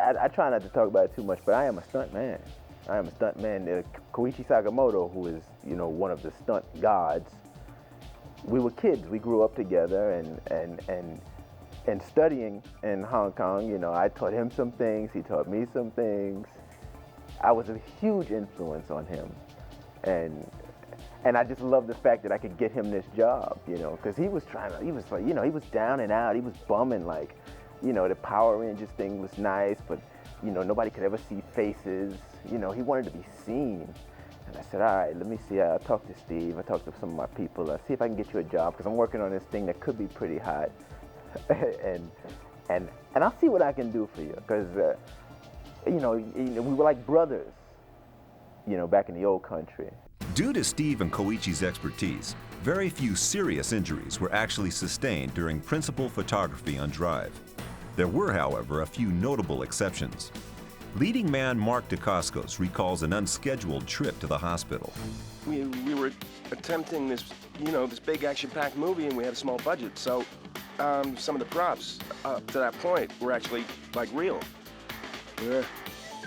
I try not to talk about it too much, but I am a stunt man. I am a stunt man. Koichi Sakamoto, who is, you know, one of the stunt gods, we were kids. We grew up together, and studying in Hong Kong, you know, I taught him some things, he taught me some things. I was a huge influence on him, and I just love the fact that I could get him this job, you know, because he was like, you know, he was down and out, he was bumming, like, you know, the Power Rangers thing was nice, but, you know, nobody could ever see faces, you know, he wanted to be seen. And I said, all right, let me see, I'll talk to Steve, I'll talk to some of my people, I'll see if I can get you a job, because I'm working on this thing that could be pretty hot, and I'll see what I can do for you, because, you know, we were like brothers, you know, back in the old country. Due to Steve and Koichi's expertise, very few serious injuries were actually sustained during principal photography on Drive. There were, however, a few notable exceptions. Leading man Mark Dacascos recalls an unscheduled trip to the hospital. We were attempting this, you know, this big action-packed movie, and we had a small budget, so some of the props up to that point were actually like real.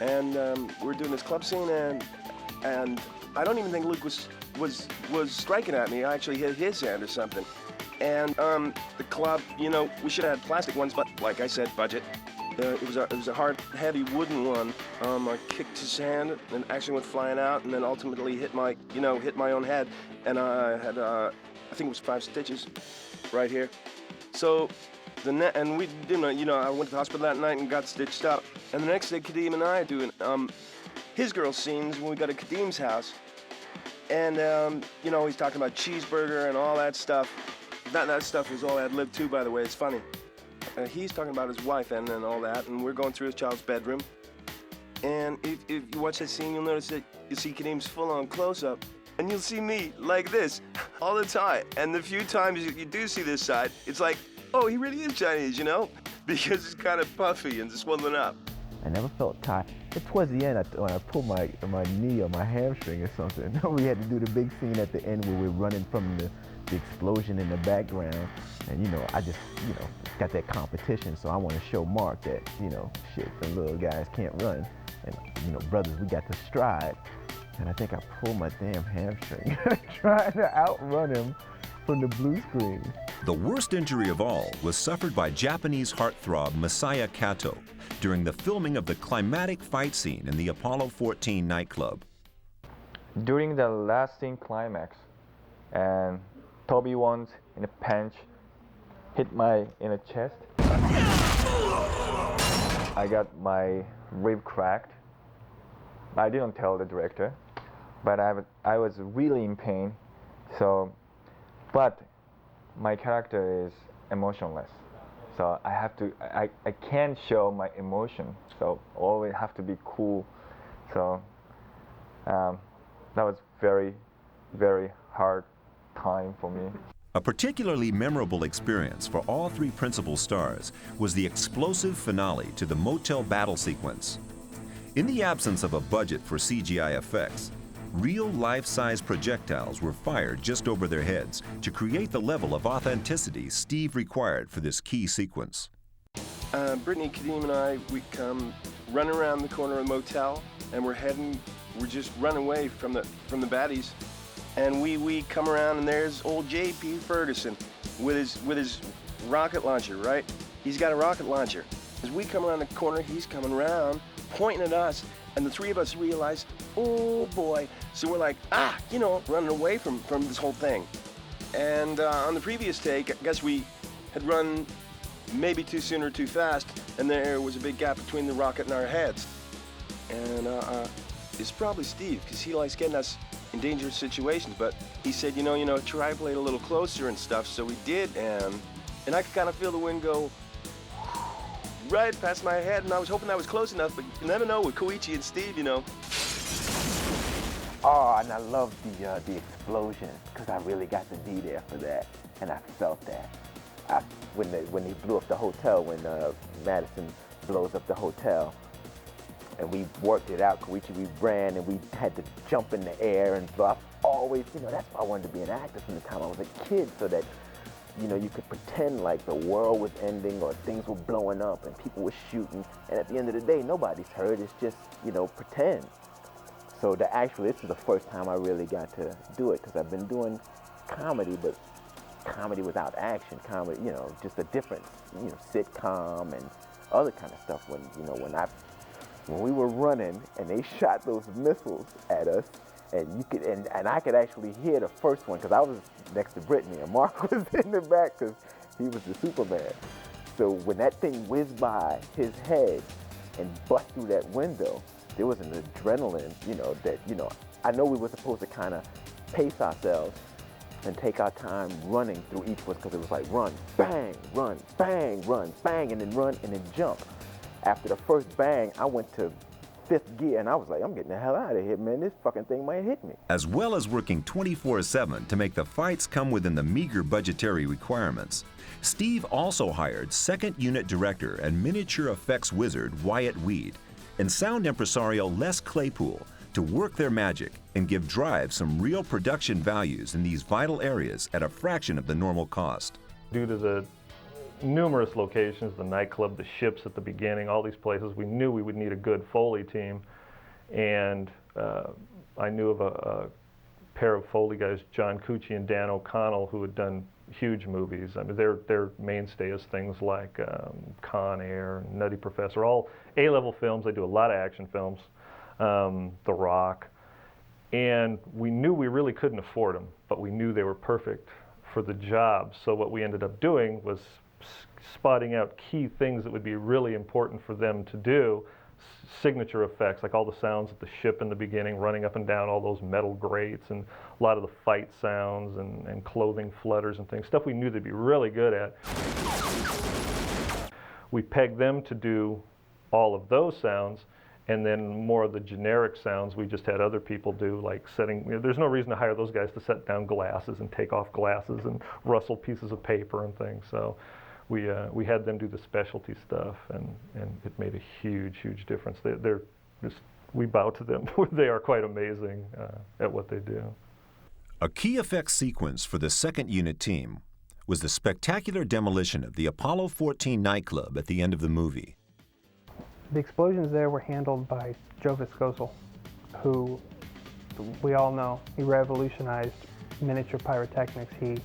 And we were doing this club scene, and I don't even think Luke was striking at me. I actually hit his hand or something. And the club, you know, we should have had plastic ones, but like I said, budget. It was a hard, heavy wooden one. I kicked his hand and actually went flying out, and then ultimately hit my own head. And I had, I think it was 5 stitches right here. So and we didn't, you know, I went to the hospital that night and got stitched up. And the next day, Kadeem and I are doing his girl scenes when we got to Kadeem's house. And, you know, he's talking about cheeseburger and all that stuff. That stuff was all ad-lib too, by the way. It's funny. He's talking about his wife and all that, and we're going through his child's bedroom. And if you watch that scene, you'll notice that you see Kadeem's full-on close-up, and you'll see me like this all the time. And the few times you do see this side, it's like, oh, he really is Chinese, you know? Because it's kind of puffy and swollen up. I never felt tired. Towards the end, when I pulled my knee or my hamstring or something, we had to do the big scene at the end where we're running from the explosion in the background. And, you know, I just, you know, got that competition, so I want to show Mark that, you know, shit, the little guys can't run. And, you know, brothers, we got to stride. And I think I pulled my damn hamstring trying to outrun him from the blue screen. The worst injury of all was suffered by Japanese heartthrob Masaya Kato during the filming of the climatic fight scene in the Apollo 14 nightclub. During the last scene climax, and Toby once in a punch hit my inner chest. I got my rib cracked. I didn't tell the director, but I was really in pain. So, but my character is emotionless. So I can't show my emotion. So always have to be cool. So that was very, very hard time for me. A particularly memorable experience for all 3 principal stars was the explosive finale to the motel battle sequence. In the absence of a budget for CGI effects, real life-size projectiles were fired just over their heads to create the level of authenticity Steve required for this key sequence. Brittany, Kadeem, and I, we come running around the corner of the motel, and we're just running away from the baddies. And we come around, and there's old J.P. Ferguson with his rocket launcher, right? He's got a rocket launcher. As we come around the corner, he's coming around, pointing at us, and the 3 of us realize, oh boy. So we're like, you know, running away from this whole thing. And on the previous take, I guess we had run maybe too soon or too fast, and there was a big gap between the rocket and our heads. And it's probably Steve, because he likes getting us in dangerous situations, but he said, you know, try to play it a little closer and stuff, so we did, and I could kind of feel the wind go right past my head, and I was hoping that was close enough, but you never know with Koichi and Steve, you know. Oh, and I love the explosion, because I really got to be there for that, and I felt that. When they blew up the hotel, when Madison blows up the hotel, and we worked it out, Koichi, we ran, and we had to jump in the air and fly. Always, you know, that's why I wanted to be an actor from the time I was a kid, so that you know, you could pretend like the world was ending or things were blowing up and people were shooting, and at the end of the day, nobody's hurt. It's just, you know, pretend. So this is the first time I really got to do it, because I've been doing comedy, but comedy without action, comedy, you know, just a different, you know, sitcom and other kind of stuff. When we were running and they shot those missiles at us, and I could actually hear the first one, because I was next to Brittany and Mark was in the back because he was the Superman. So when that thing whizzed by his head and bust through that window, there was an adrenaline, you know, that, you know, I know we were supposed to kind of pace ourselves and take our time running through each one, because it was like run, bang, run, bang, run, bang, and then run and then jump. After the first bang, I went to 5th gear, and I was like, I'm getting the hell out of here, man. This fucking thing might hit me. As well as working 24/7 to make the fights come within the meager budgetary requirements, Steve also hired second unit director and miniature effects wizard Wyatt Weed and sound impresario Les Claypool to work their magic and give Drive some real production values in these vital areas at a fraction of the normal cost. Due to the numerous locations, the nightclub, the ships at the beginning, all these places, we knew we would need a good Foley team. And I knew of a pair of Foley guys, John Cucci and Dan O'Connell, who had done huge movies. I mean, their mainstay is things like Con Air, Nutty Professor, all A-level films. They do a lot of action films, The Rock. And we knew we really couldn't afford them, but we knew they were perfect for the job. So what we ended up doing was spotting out key things that would be really important for them to do, signature effects, like all the sounds of the ship in the beginning, running up and down all those metal grates, and a lot of the fight sounds and clothing flutters and things, stuff we knew they'd be really good at. We pegged them to do all of those sounds, and then more of the generic sounds we just had other people do, like setting, you know, there's no reason to hire those guys to set down glasses and take off glasses and rustle pieces of paper and things. So we had them do the specialty stuff, and it made a huge, huge difference. They're just, we bow to them. They are quite amazing at what they do. A key effects sequence for the second unit team was the spectacular demolition of the Apollo 14 nightclub at the end of the movie. The explosions there were handled by Joe Viscoso, who we all know, he revolutionized miniature pyrotechnics. He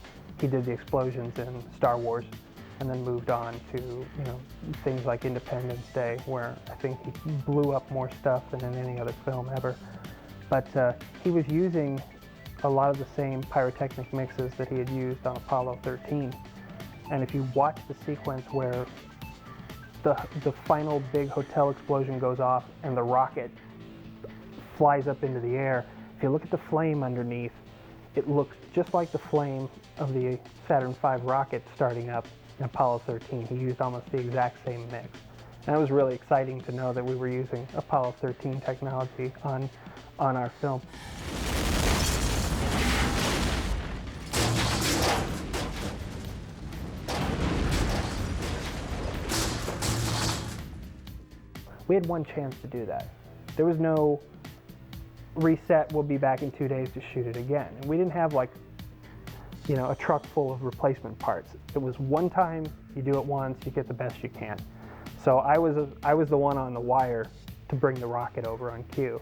did the explosions in Star Wars, and then moved on to, you know, things like Independence Day, where I think he blew up more stuff than in any other film ever. But he was using a lot of the same pyrotechnic mixes that he had used on Apollo 13. And if you watch the sequence where the final big hotel explosion goes off and the rocket flies up into the air, if you look at the flame underneath, it looks just like the flame of the Saturn V rocket starting up in Apollo 13. He used almost the exact same mix. And it was really exciting to know that we were using Apollo 13 technology on our film. We had one chance to do that. There was no reset, we'll be back in 2 days to shoot it again. And we didn't have, like, you know, a truck full of replacement parts. It was one time, you do it once, you get the best you can. So I was the one on the wire to bring the rocket over on cue.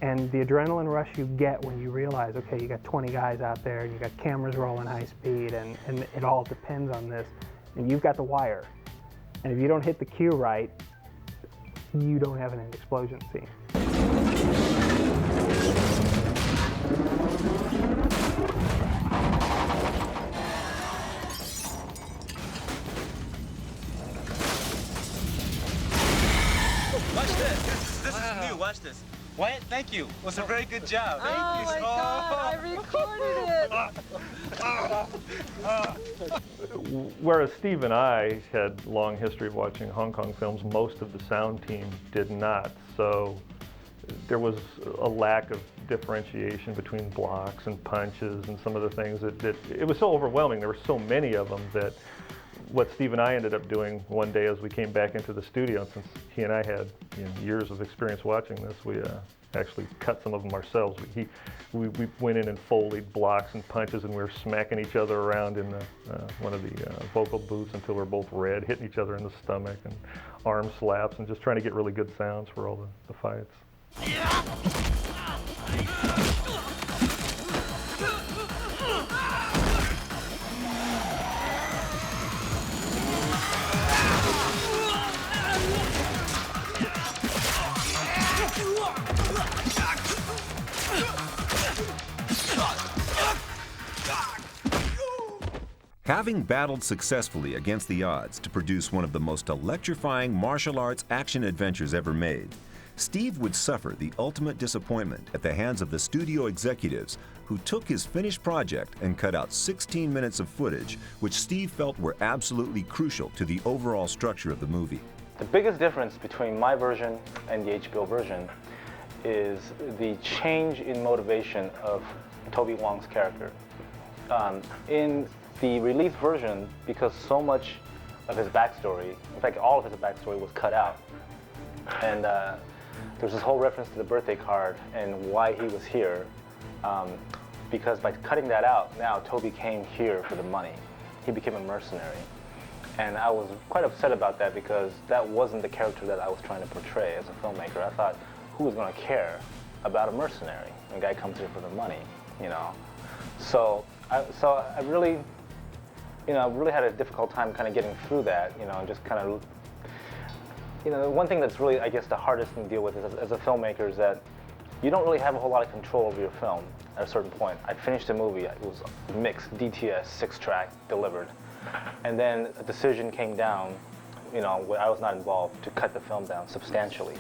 And the adrenaline rush you get when you realize, okay, you got 20 guys out there and you got cameras rolling high speed, and it all depends on this, and you've got the wire. And if you don't hit the cue right, you don't have an explosion scene. Watch this. This is new. Watch this. Wyatt, thank you. It was a very good job. Oh my God, I recorded it. Whereas Steve and I had long history of watching Hong Kong films, most of the sound team did not. So there was a lack of differentiation between blocks and punches and some of the things it was so overwhelming. There were so many of them that what Steve and I ended up doing one day as we came back into the studio, since he and I had, you know, years of experience watching this, actually cut some of them ourselves. We went in and Foleyed blocks and punches, and we were smacking each other around in the, one of the vocal booths until we were both red, hitting each other in the stomach, and arm slaps, and just trying to get really good sounds for all the fights. Having battled successfully against the odds to produce one of the most electrifying martial arts action adventures ever made, Steve would suffer the ultimate disappointment at the hands of the studio executives who took his finished project and cut out 16 minutes of footage which Steve felt were absolutely crucial to the overall structure of the movie. The biggest difference between my version and the HBO version is the change in motivation of Toby Wong's character. In the release version, because so much of his backstory, in fact all of his backstory was cut out, and there's this whole reference to the birthday card and why he was here, because by cutting that out, now Toby came here for the money. He became a mercenary. And I was quite upset about that because that wasn't the character that I was trying to portray as a filmmaker. I thought, who was going to care about a mercenary? A guy comes here for the money, you know? So I really, you know, really had a difficult time kind of getting through that, you know, and just kind of, you know, one thing that's really, I guess, the hardest thing to deal with as a filmmaker is that you don't really have a whole lot of control over your film at a certain point. I finished the movie, it was mixed, DTS, 6-track, delivered. And then a decision came down, you know, where I was not involved, to cut the film down substantially.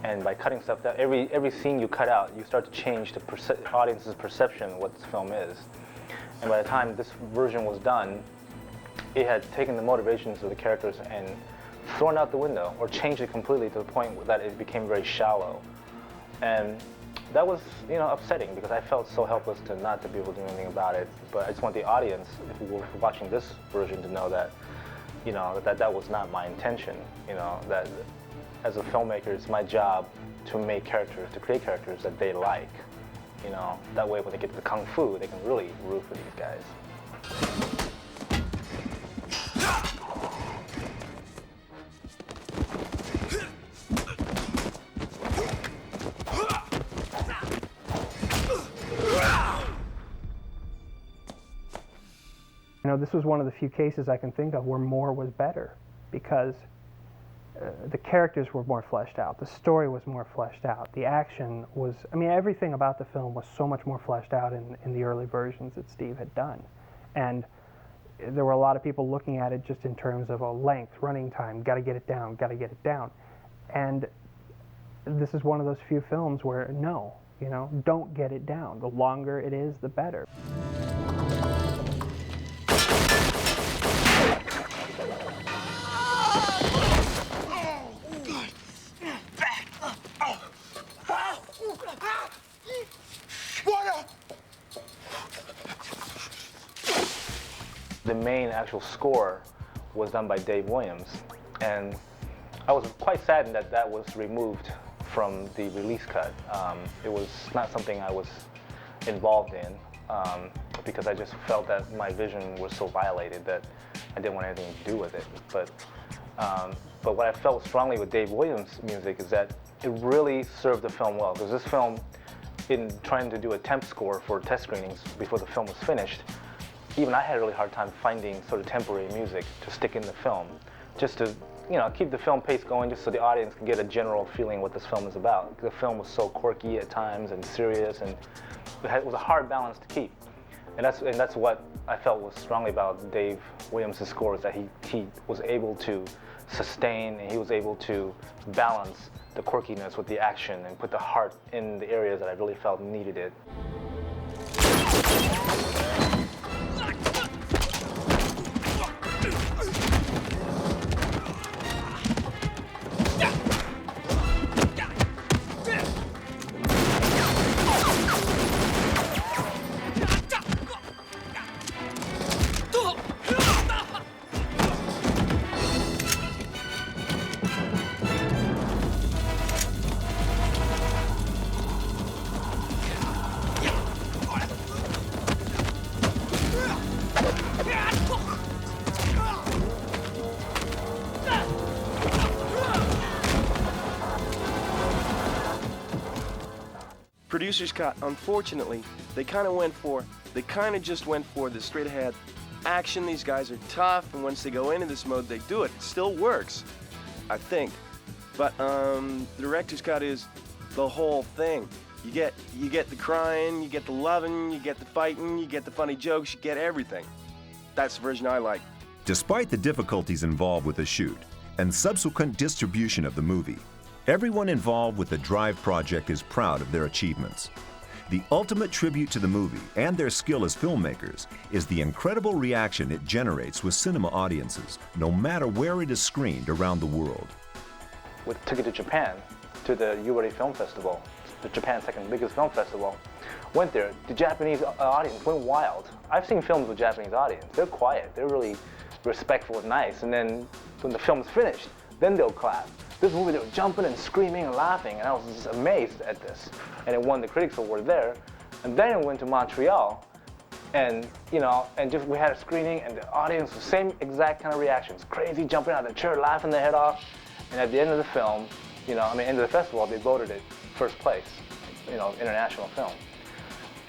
And by cutting stuff down, every scene you cut out, you start to change the audience's perception of what this film is. And by the time this version was done, it had taken the motivations of the characters and thrown out the window, or changed it completely to the point that it became very shallow. And that was, you know, upsetting because I felt so helpless to not to be able to do anything about it. But I just want the audience, if we were watching this version, to know that, you know, that was not my intention. You know, that as a filmmaker, it's my job to make characters, to create characters that they like. You know, that way when they get to the kung fu, they can really root for these guys. You know, this was one of the few cases I can think of where more was better, because the characters were more fleshed out, the story was more fleshed out, the action was, I mean, everything about the film was so much more fleshed out in the early versions that Steve had done. And there were a lot of people looking at it just in terms of a length, running time, got to get it down, got to get it down. And this is one of those few films where, no, you know, don't get it down. The longer it is, the better. The main actual score was done by Dave Williams, and I was quite saddened that that was removed from the release cut. It was not something I was involved in because I just felt that my vision was so violated that I didn't want anything to do with it. But what I felt strongly with Dave Williams' music is that it really served the film well, because this film, in trying to do a temp score for test screenings before the film was finished, even I had a really hard time finding sort of temporary music to stick in the film, just to, you know, keep the film pace going, just so the audience can get a general feeling what this film is about. The film was so quirky at times and serious, and it was a hard balance to keep. And that's what I felt was strongly about Dave Williams' score, is that he was able to sustain, and he was able to balance the quirkiness with the action and put the heart in the areas that I really felt needed it. producer's cut, unfortunately, they kind of just went for the straight ahead action. These guys are tough, and once they go into this mode, they do it. It still works, I think. But the director's cut is the whole thing. You get the crying, you get the loving, you get the fighting, you get the funny jokes, you get everything. That's the version I like. Despite the difficulties involved with the shoot and subsequent distribution of the movie, everyone involved with the Drive project is proud of their achievements. The ultimate tribute to the movie and their skill as filmmakers is the incredible reaction it generates with cinema audiences, no matter where it is screened around the world. We took it to Japan, to the Uwari Film Festival, Japan's second biggest film festival. Went there, the Japanese audience went wild. I've seen films with Japanese audience. They're quiet, they're really respectful and nice, and then when the film's finished, then they'll clap. This movie, they were jumping and screaming and laughing, and I was just amazed at this. And it won the Critics Award there. And then it went to Montreal, and just we had a screening, and the audience, the same exact kind of reactions. Crazy, jumping out of the chair, laughing their head off. And at the end of the film, end of the festival, they voted it first place, international film.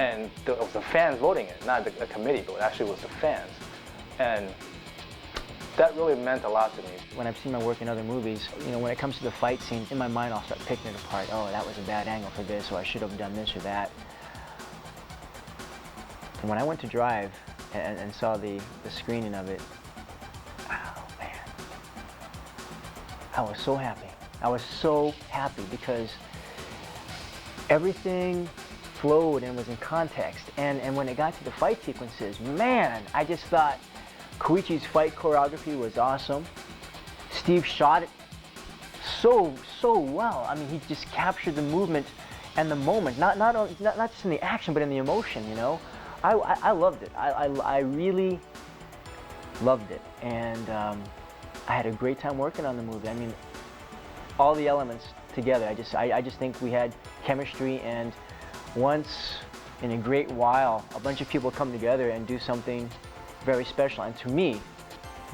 And it was the fans voting it, not a committee, but it actually was the fans. And that really meant a lot to me. When I've seen my work in other movies, when it comes to the fight scene, in my mind I'll start picking it apart. Oh, that was a bad angle for this, or I should have done this or that. And when I went to Drive and saw the screening of it, oh man, I was so happy. I was so happy because everything flowed and was in context. And when it got to the fight sequences, man, I just thought Koichi's fight choreography was awesome. Steve shot it so well. I mean, he just captured the movement and the moment, not just in the action, but in the emotion, I loved it. I really loved it. And I had a great time working on the movie. I mean, all the elements together. I just think we had chemistry, and once in a great while, a bunch of people come together and do something very special. And to me,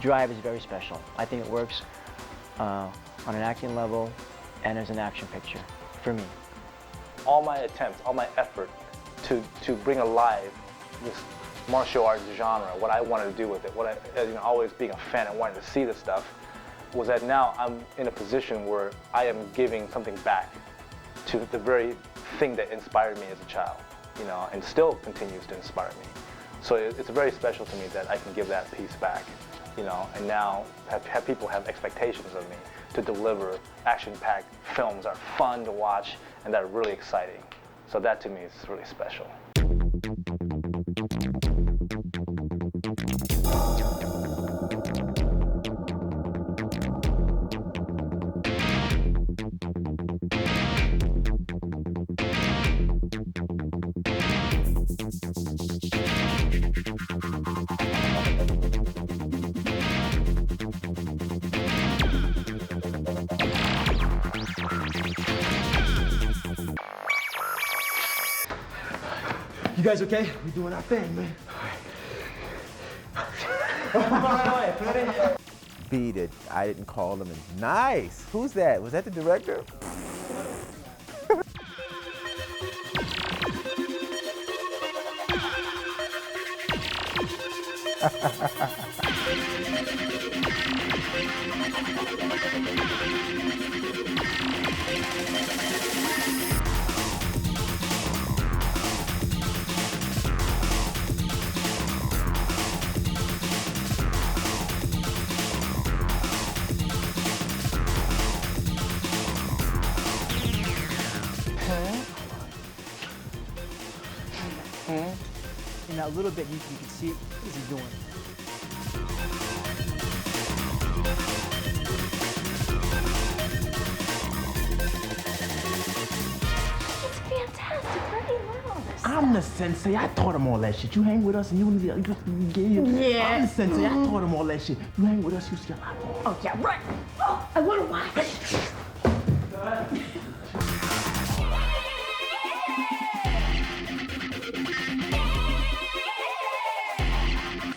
Drive is very special. I think it works on an acting level and as an action picture for me. All my attempts, all my effort to bring alive this martial arts genre, what I wanted to do with it, always being a fan and wanting to see this stuff, was that now I'm in a position where I am giving something back to the very thing that inspired me as a child, and still continues to inspire me. So it's very special to me that I can give that piece back, and now have people have expectations of me to deliver action-packed films that are fun to watch and that are really exciting. So that to me is really special. You guys okay? We're doing our thing, man. Beat it. I didn't call him. Nice. Who's that? Was that the director? In that little bit, you can see it. What is he doing? It's fantastic. Where do you learn all this? I'm the sensei. I taught him all that shit. You hang with us and you Yeah. I'm the sensei. I taught him all that shit. You hang with us, you see a lot more. Oh, yeah, right. Oh, I want to watch.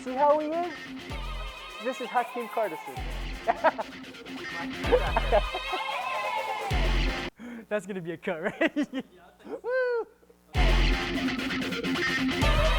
See how he is? This is Hakeem Kardashian. That's gonna be a cut, right? Woo! Bye.